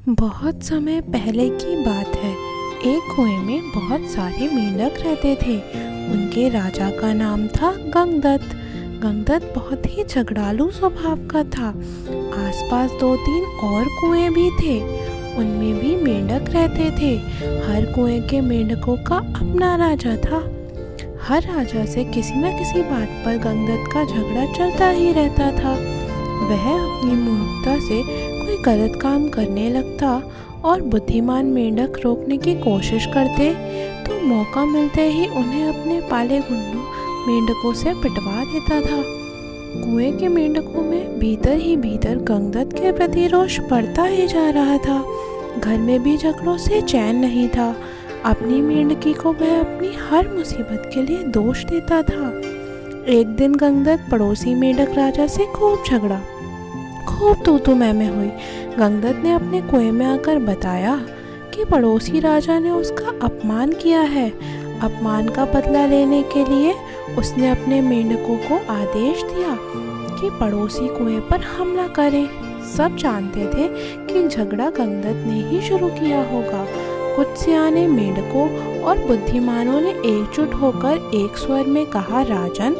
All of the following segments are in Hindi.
बहुत समय पहले की बात है। एक कुएं में बहुत सारे मेंढक रहते थे। उनके राजा का नाम था गंगदत्त। गंगदत्त बहुत ही झगड़ालू स्वभाव का था। आसपास 2-3 और कुएं भी थे, उनमें भी मेंढक रहते थे। हर कुएं के मेंढकों का अपना राजा था। हर राजा से किसी न किसी बात पर गंगदत्त का झगड़ा चलता ही रहता था। वह अपनी मूर्खता से कोई गलत काम करने लगता और बुद्धिमान मेंढक रोकने की कोशिश करते तो मौका मिलते ही उन्हें अपने पाले गुंडों मेंढकों से पिटवा देता था। कुएं के मेंढकों में भीतर ही भीतर गंगदत्त के प्रति रोष बढ़ता ही जा रहा था। घर में भी झगड़ों से चैन नहीं था। अपनी मेंढकी को वह अपनी हर मुसीबत के लिए दोष देता था। एक दिन गंगदत्त पड़ोसी मेंढक राजा से खूब झगड़ा, खूब तू मैं हुई। गंगदत्त ने अपने कुएं में आकर बताया कि पड़ोसी राजा ने उसका अपमान किया है। अपमान का बदला लेने के लिए उसने अपने मेंढकों को आदेश दिया कि पड़ोसी कुएं पर हमला करें। सब जानते थे कि झगड़ा गंगदत्त ने ही शुरू किया होगा। कुछ सियाने मेंढकों और बुद्धिमानों ने एकजुट होकर एक स्वर में कहा, राजन,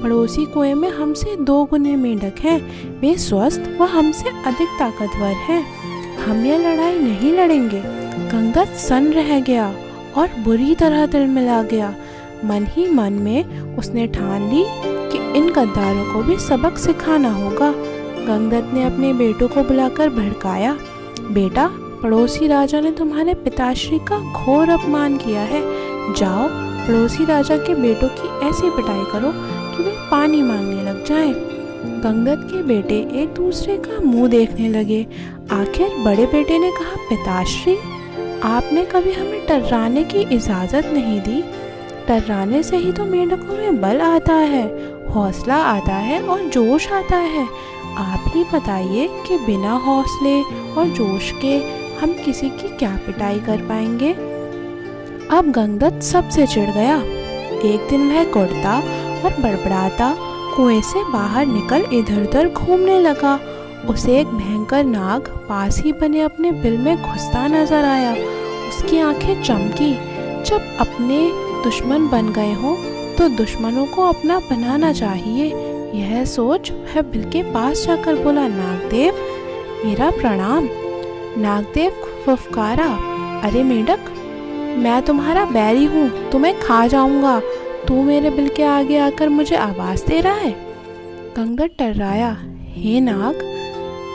पड़ोसी कुएं में हमसे 2 गुने मेंढक हैं। वे स्वस्थ व हमसे अधिक ताकतवर हैं। हम यह लड़ाई नहीं लड़ेंगे। गंगदत्त सन्न रह गया और बुरी तरह तिलमिला गया। मन ही मन में उसने ठान ली कि इन गद्दारों को भी सबक सिखाना होगा। गंगदत्त ने अपने बेटों को बुलाकर भड़काया, बेटा, पड़ोसी राजा ने तुम्हारे पिताश्री का घोर अपमान किया है। जाओ, पड़ोसी राजा के बेटों की ऐसी पिटाई करो कि वे पानी मांगने लग जाएं। गंगदत्त के बेटे एक दूसरे का मुंह देखने लगे। आखिर बड़े बेटे ने कहा, पिताश्री, आपने कभी हमें टर्राने की इजाज़त नहीं दी। टर्राने से ही तो मेंढकों में बल आता है, हौसला आता है और जोश आता है। आप ही बताइए कि बिना हौसले और जोश के हम किसी की क्या पिटाई कर पाएंगे। अब गंगदत्त सबसे चिढ़ गया। एक दिन वह कुड़ता और बड़बड़ाता कुएं से बाहर निकल इधर उधर घूमने लगा। उसे एक भयंकर नाग पास ही बने अपने बिल में घुसता नजर आया। उसकी आंखें चमकी। जब अपने दुश्मन बन गए हों तो दुश्मनों को अपना बनाना चाहिए। यह सोच वह बिल के पास जाकर बोला, नागदेव, मेरा प्रणाम। नागदेव फुफकारा, अरे मेंढक, मैं तुम्हारा बैरी हूँ, तुम्हें खा जाऊंगा। तू मेरे बिल के आगे आकर मुझे आवाज दे रहा है। गंगदत्त टर्राया, हे नाग,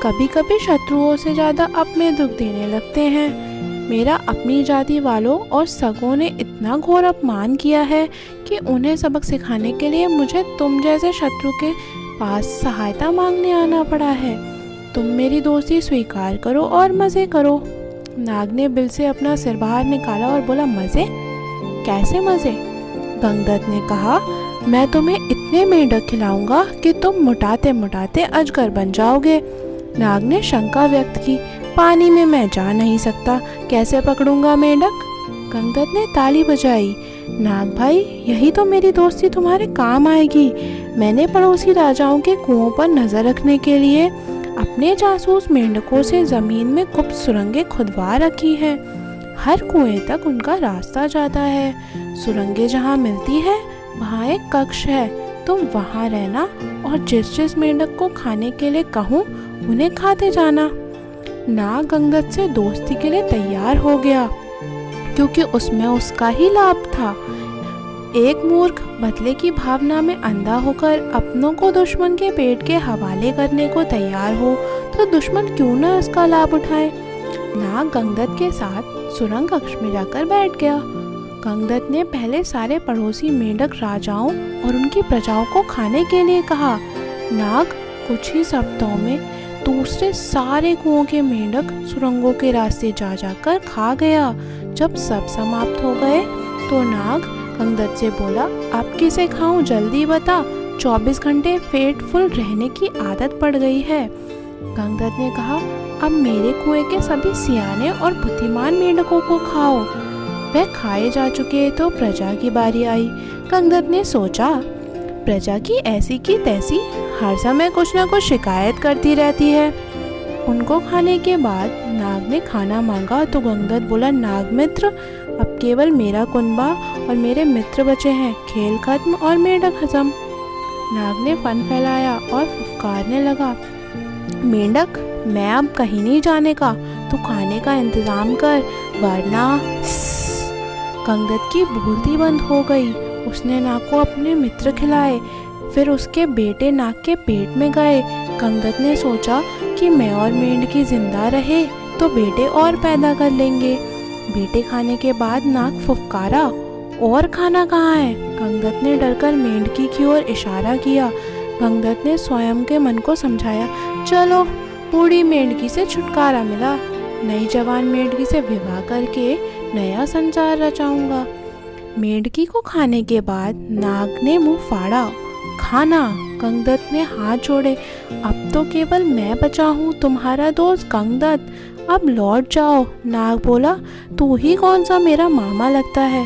कभी कभी शत्रुओं से ज्यादा अपने दुख देने लगते हैं। मेरा अपनी जाति वालों और सगों ने इतना घोर अपमान किया है कि उन्हें सबक सिखाने के लिए मुझे तुम जैसे शत्रु के पास सहायता मांगने आना पड़ा है। तुम मेरी दोस्ती स्वीकार करो और मज़े करो। नाग ने बिल से अपना सिर बाहर निकाला और बोला, मज़े? कैसे मज़े? गंगदत्त ने कहा, मैं तुम्हें इतने मेंढक खिलाऊंगा कि तुम मुटाते मुटाते अजगर बन जाओगे। नाग ने शंका व्यक्त की, पानी में मैं जा नहीं सकता, कैसे पकड़ूंगा मेंढक? गंगदत्त ने ताली बजाई, नाग भाई, यही तो मेरी दोस्ती तुम्हारे काम आएगी। मैंने पड़ोसी राजाओं के कुओं पर नजर रखने के लिए अपने जासूस मेंढकों से जमीन में गुप्त सुरंगें खुदवा रखी हैं। हर कुएं तक उनका रास्ता जाता है। सुरंगें जहाँ मिलती है वहाँ एक कक्ष है। तुम वहाँ रहना और जिस जिस मेंढक को खाने के लिए कहूँ उन्हें खाते जाना। नाग गंगदत्त से दोस्ती के लिए तैयार हो गया क्योंकि उसमें उसका ही लाभ था। एक मूर्ख बदले की भावना में अंधा होकर अपनों को दुश्मन के पेट के हवाले करने को तैयार हो तो दुश्मन क्यों न इसका लाभ उठाए। नाग गंगदत्त के साथ सुरंग कक्ष में जाकर बैठ गया। गंगदत्त ने पहले सारे पड़ोसी मेंढक राजाओं और उनकी प्रजाओं को खाने के लिए कहा। नाग कुछ ही सप्ताहों में दूसरे सारे कुओं के मेंढक सुरंगों के रास्ते जा जाकर खा गया। जब सब समाप्त हो गए तो नाग गंगदत्त से बोला, अब किसे खाऊं, जल्दी बता। 24 घंटे पेट फुल रहने की आदत पड़ गई है। गंगदत्त ने कहा, अब मेरे कुएं के सभी सियाने और बुद्धिमान मेंढकों को खाओ। वह खाए जा चुके तो प्रजा की बारी आई। गंगदत्त ने सोचा, प्रजा की ऐसी की तैसी हर समय कुछ न कुछ शिकायत करती रहती है। उनको खाने के बाद नाग ने खाना मांगा तो गंगदत्त बोला, नाग मित्र, अब केवल मेरा कुनबा और मेरे मित्र बचे हैं, खेल खत्म और मेंढक खत्म। नाग ने फन फैलाया और फुफकारने लगा, मेंढक मैं अब कहीं नहीं जाने का, तू खाने का इंतजाम कर वरना। गंगदत्त की बोलती बंद हो गई। उसने नाग को अपने मित्र खिलाए, फिर उसके बेटे नाग के पेट में गए। गंगदत्त ने सोचा कि मैं और मेंढकी जिंदा रहे तो बेटे और पैदा कर लेंगे। बेटे खाने के बाद नाग फुफकारा, और खाना कहाँ है? गंगदत्त ने डरकर मेंढकी की ओर इशारा किया। गंगदत्त ने स्वयं के मन को समझाया, चलो बूढ़ी मेंढकी से छुटकारा मिला, नई जवान मेंढकी से विवाह करके नया संसार रचाऊंगा। मेंढकी को खाने के बाद नाग ने मुंह फाड़ा, खाना। गंगदत्त ने हाथ जोड़े, अब तो केवल मैं बचा हूँ, तुम्हारा दोस्त गंगदत्त, अब लौट जाओ। नाग बोला, तू ही कौन सा मेरा मामा लगता है,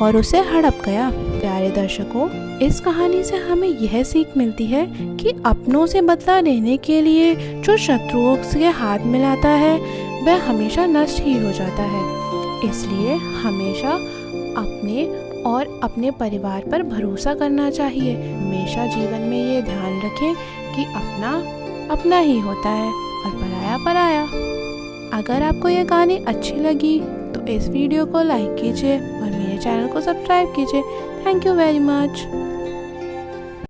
और उसे हड़प गया। प्यारे दर्शकों, इस कहानी से हमें यह सीख मिलती है कि अपनों से बदला लेने के लिए जो शत्रुओं के हाथ मिलाता है वह हमेशा नष्ट ही हो जाता है। इसलिए हमेशा अपने और अपने परिवार पर भरोसा करना चाहिए। हमेशा जीवन में ये ध्यान रखें कि अपना अपना ही होता है और पराया पराया। अगर आपको ये कहानी अच्छी लगी तो इस वीडियो को लाइक कीजिए और मेरे चैनल को सब्सक्राइब कीजिए। Thank you very much.